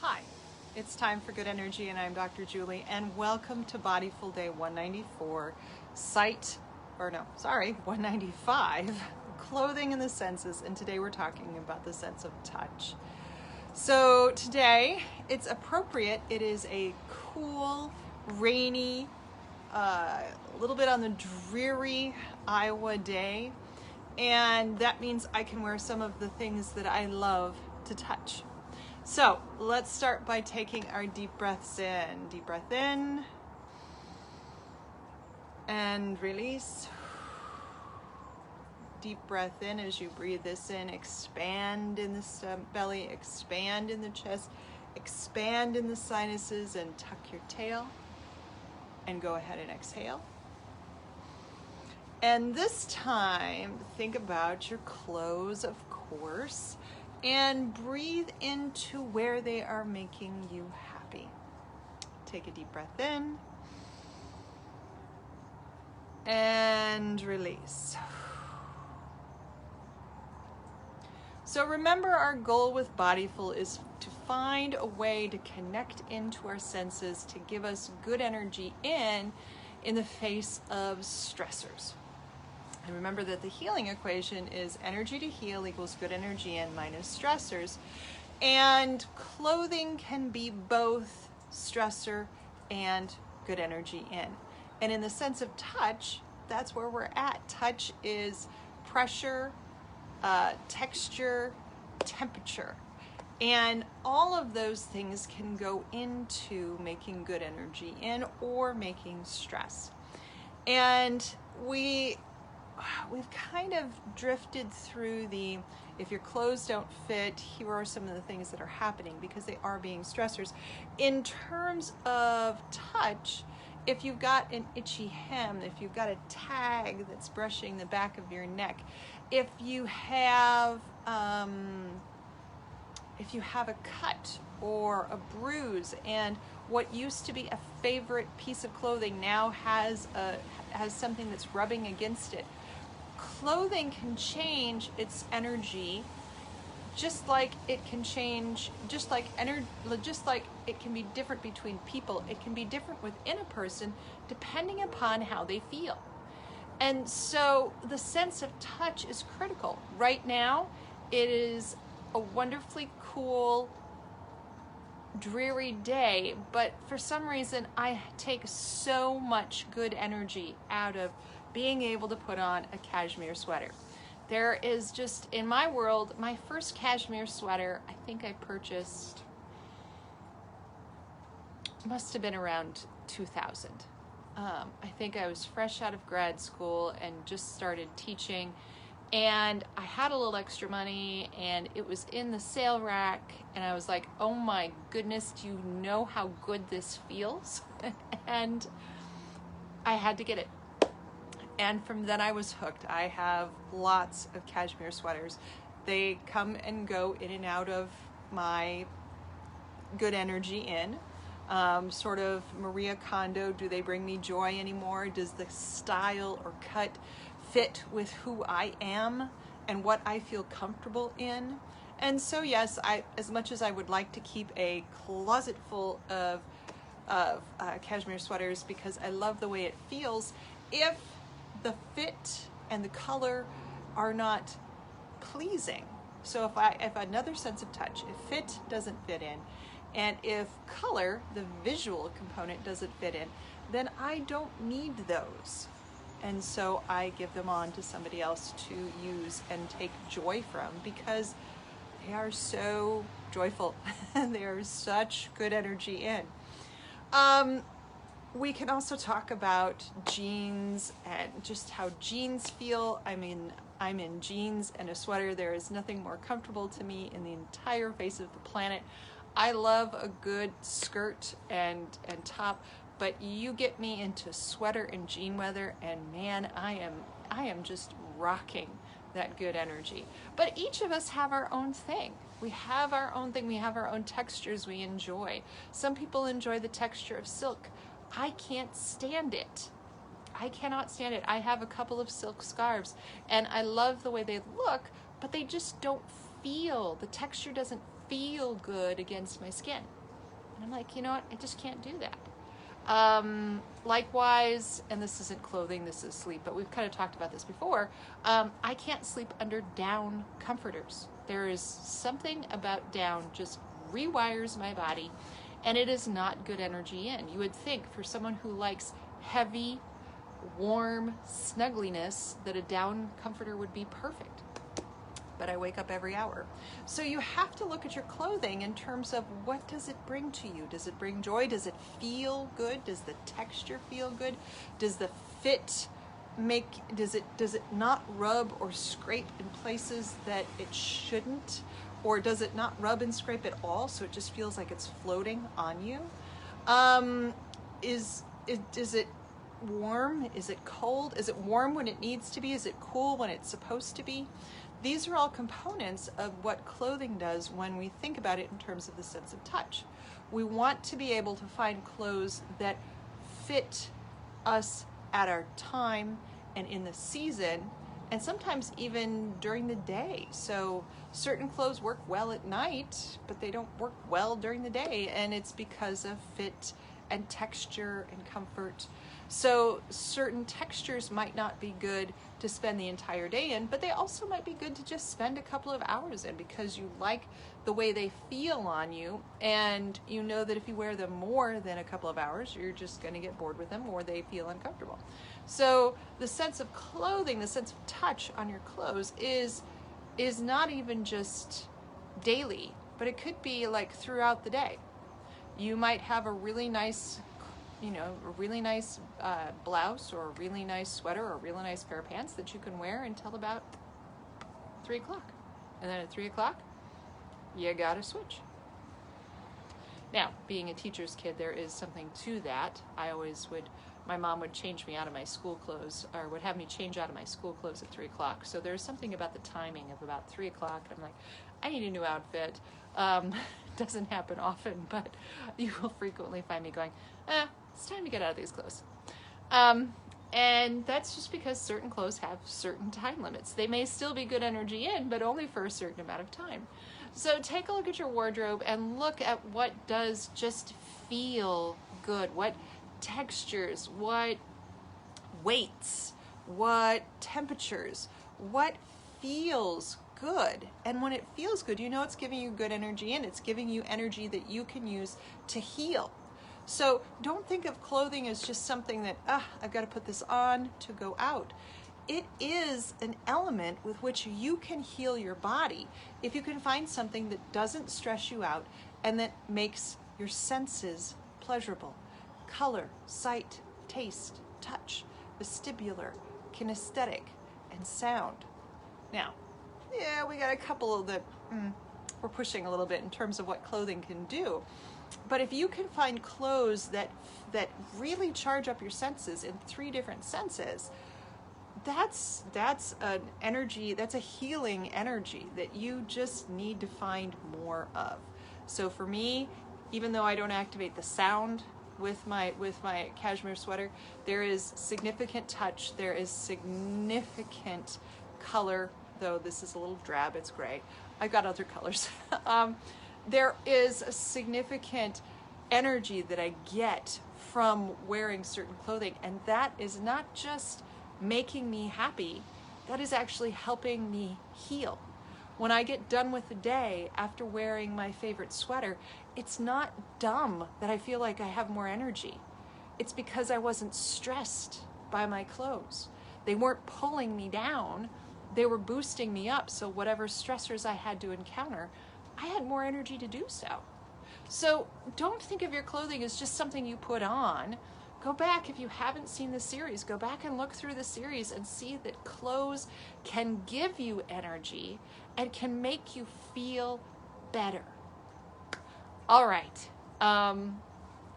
Hi, it's time for good energy, and I'm Dr. Julie, and welcome to Bodyful Day 194, 195, clothing and the senses, and today we're talking about the sense of touch. So today, it's appropriate. It is a cool, rainy, a little bit on the dreary Iowa day, and that means I can wear some of the things that I love to touch. So let's start by taking our deep breaths in. Deep breath in and release. Deep breath in. As you breathe this in, expand in the belly, expand in the chest, expand in the sinuses, and tuck your tail. And go ahead and exhale. And this time, think about your clothes, of course, and breathe into where they are making you happy. Take a deep breath in and release. So remember, our goal with Bodyful is to find a way to connect into our senses to give us good energy in the face of stressors. And remember that the healing equation is energy to heal equals good energy in minus stressors. And clothing can be both stressor and good energy in. And in the sense of touch, that's where we're at. Touch is pressure, texture, temperature. And all of those things can go into making good energy in or making stress. And we've kind of drifted through if your clothes don't fit, here are some of the things that are happening because they are being stressors. In terms of touch, if you've got an itchy hem, if you've got a tag that's brushing the back of your neck, if you have a cut or a bruise, and what used to be a favorite piece of clothing now has something that's rubbing against it. Clothing can change its energy, just like it can change, just like it can be different between people. It can be different within a person depending upon how they feel. And so the sense of touch is critical. Right now, it is a wonderfully cool, dreary day, but for some reason I take so much good energy out of being able to put on a cashmere sweater. There is just, in my world, my first cashmere sweater, I think I purchased, must have been around 2000. I think I was fresh out of grad school and just started teaching, and I had a little extra money and it was in the sale rack, and I was like, oh my goodness, do you know how good this feels? And I had to get it. And from then I was hooked. I have lots of cashmere sweaters. They come and go in and out of my good energy in. Sort of Maria Kondo, do they bring me joy anymore? Does the style or cut fit with who I am and what I feel comfortable in? And so yes, as much as I would like to keep a closet full of cashmere sweaters because I love the way it feels, if the fit and the color are not pleasing. So if another sense of touch, if fit doesn't fit in, and if color, the visual component, doesn't fit in, then I don't need those. And so I give them on to somebody else to use and take joy from because they are so joyful. They are such good energy in. We can also talk about jeans and just how jeans feel. I mean, I'm in jeans and a sweater. There is nothing more comfortable to me in the entire face of the planet. I love a good skirt and top, but you get me into sweater and jean weather, and man, I am just rocking that good energy. But each of us have our own thing. We have our own thing. We have our own textures we enjoy. Some people enjoy the texture of silk. I can't stand it. I cannot stand it. I have a couple of silk scarves and I love the way they look, but they just don't feel, the texture doesn't feel good against my skin. And I'm like, you know what? I just can't do that. Likewise, and this isn't clothing, this is sleep, but we've kind of talked about this before. I can't sleep under down comforters. There is something about down just rewires my body, and it is not good energy in. You would think for someone who likes heavy, warm snuggliness that a down comforter would be perfect. But I wake up every hour. So you have to look at your clothing in terms of what does it bring to you? Does it bring joy? Does it feel good? Does the texture feel good? Does the fit does it not rub or scrape in places that it shouldn't? Or does it not rub and scrape at all, so it just feels like it's floating on you? Is it warm? Is it cold? Is it warm when it needs to be? Is it cool when it's supposed to be? These are all components of what clothing does when we think about it in terms of the sense of touch. We want to be able to find clothes that fit us at our time and in the season, and sometimes even during the day. So certain clothes work well at night, but they don't work well during the day, and it's because of fit and texture and comfort. So certain textures might not be good to spend the entire day in, but they also might be good to just spend a couple of hours in because you like the way they feel on you, and you know that if you wear them more than a couple of hours, you're just going to get bored with them or they feel uncomfortable. So the sense of clothing, the sense of touch on your clothes is not even just daily, but it could be like throughout the day. You might have a really nice blouse or a really nice sweater or a really nice pair of pants that you can wear until about 3 o'clock. And then at 3 o'clock, you gotta switch. Now, being a teacher's kid, there is something to that. My mom would change me out of my school clothes, or would have me change out of my school clothes at 3 o'clock. So there's something about the timing of about 3 o'clock, and I'm like, I need a new outfit. Doesn't happen often, but you will frequently find me going, it's time to get out of these clothes. And that's just because certain clothes have certain time limits. They may still be good energy in, but only for a certain amount of time. So take a look at your wardrobe and look at what does just feel good, what textures, what weights, what temperatures, what feels good. And when it feels good, you know it's giving you good energy and it's giving you energy that you can use to heal. So don't think of clothing as just something that, I've got to put this on to go out. It is an element with which you can heal your body if you can find something that doesn't stress you out and that makes your senses pleasurable. Color, sight, taste, touch, vestibular, kinesthetic, and sound. Now, yeah, we got a couple that we're pushing a little bit in terms of what clothing can do. But if you can find clothes that really charge up your senses in 3 different senses, that's an energy, that's a healing energy that you just need to find more of. So for me, even though I don't activate the sound with my cashmere sweater, there is significant touch, there is significant color, though this is a little drab, it's gray. I've got other colors. There is a significant energy that I get from wearing certain clothing, and that is not just making me happy, that is actually helping me heal. When I get done with the day after wearing my favorite sweater, it's not dumb that I feel like I have more energy. It's because I wasn't stressed by my clothes. They weren't pulling me down, they were boosting me up, so whatever stressors I had to encounter, I had more energy to do so. So don't think of your clothing as just something you put on. Go back, if you haven't seen the series, go back and look through the series and see that clothes can give you energy and can make you feel better. All right,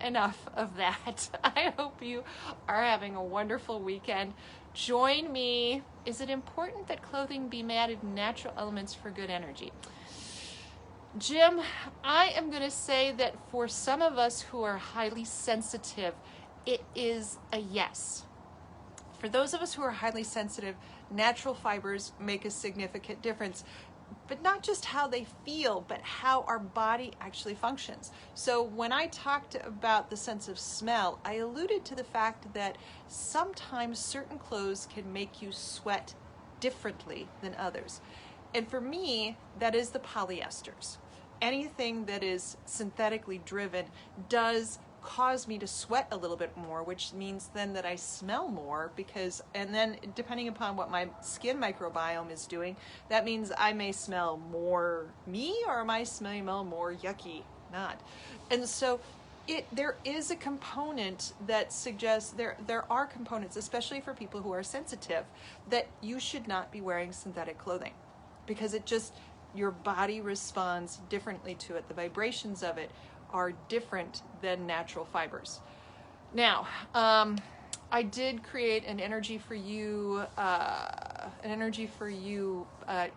enough of that. I hope you are having a wonderful weekend. Join me. Is it important that clothing be made of natural elements for good energy? Jim, I am going to say that for some of us who are highly sensitive, it is a yes. For those of us who are highly sensitive, natural fibers make a significant difference. but not just how they feel, but how our body actually functions. So when I talked about the sense of smell, I alluded to the fact that sometimes certain clothes can make you sweat differently than others. And for me, that is the polyesters. Anything that is synthetically driven does cause me to sweat a little bit more, which means then that I smell more, because, and then depending upon what my skin microbiome is doing, that means I may smell more me, or I might smell more yucky not. And so there is a component that suggests, there are components, especially for people who are sensitive, that you should not be wearing synthetic clothing, because it just, your body responds differently to it. The vibrations of it are different than natural fibers. Now, I did create an Energy for You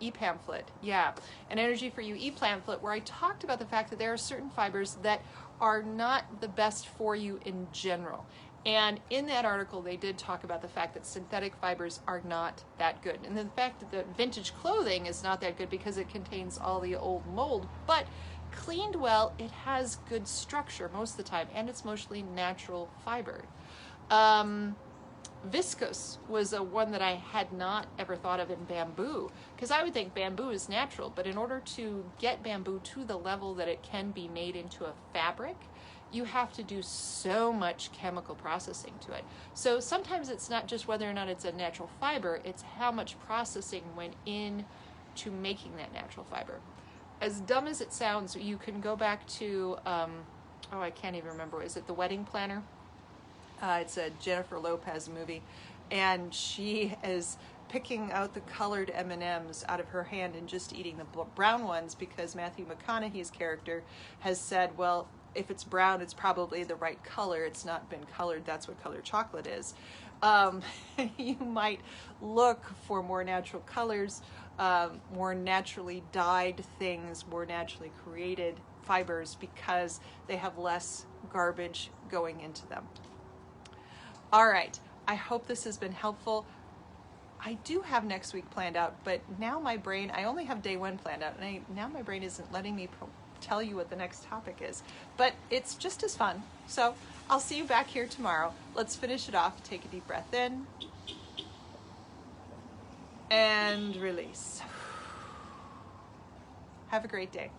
e-pamphlet. Yeah, an Energy for You e-pamphlet where I talked about the fact that there are certain fibers that are not the best for you in general. And in that article, they did talk about the fact that synthetic fibers are not that good. And the fact that the vintage clothing is not that good because it contains all the old mold, but cleaned well, it has good structure most of the time, and it's mostly natural fiber. Viscose was one that I had not ever thought of in bamboo, because I would think bamboo is natural, but in order to get bamboo to the level that it can be made into a fabric, you have to do so much chemical processing to it. So sometimes it's not just whether or not it's a natural fiber, it's how much processing went in to making that natural fiber. As dumb as it sounds, you can go back to, I can't even remember, is it The Wedding Planner? It's a Jennifer Lopez movie, and she is picking out the colored M&Ms out of her hand and just eating the brown ones, because Matthew McConaughey's character has said, well, if it's brown, it's probably the right color. It's not been colored. That's what colored chocolate is. You might look for more natural colors, more naturally dyed things, more naturally created fibers, because they have less garbage going into them. All right, I hope this has been helpful. I do have next week planned out, but now my brain, I only have day one planned out, and now my brain isn't letting me tell you what the next topic is, but it's just as fun. So I'll see you back here tomorrow. Let's finish it off. Take a deep breath in and release. Have a great day.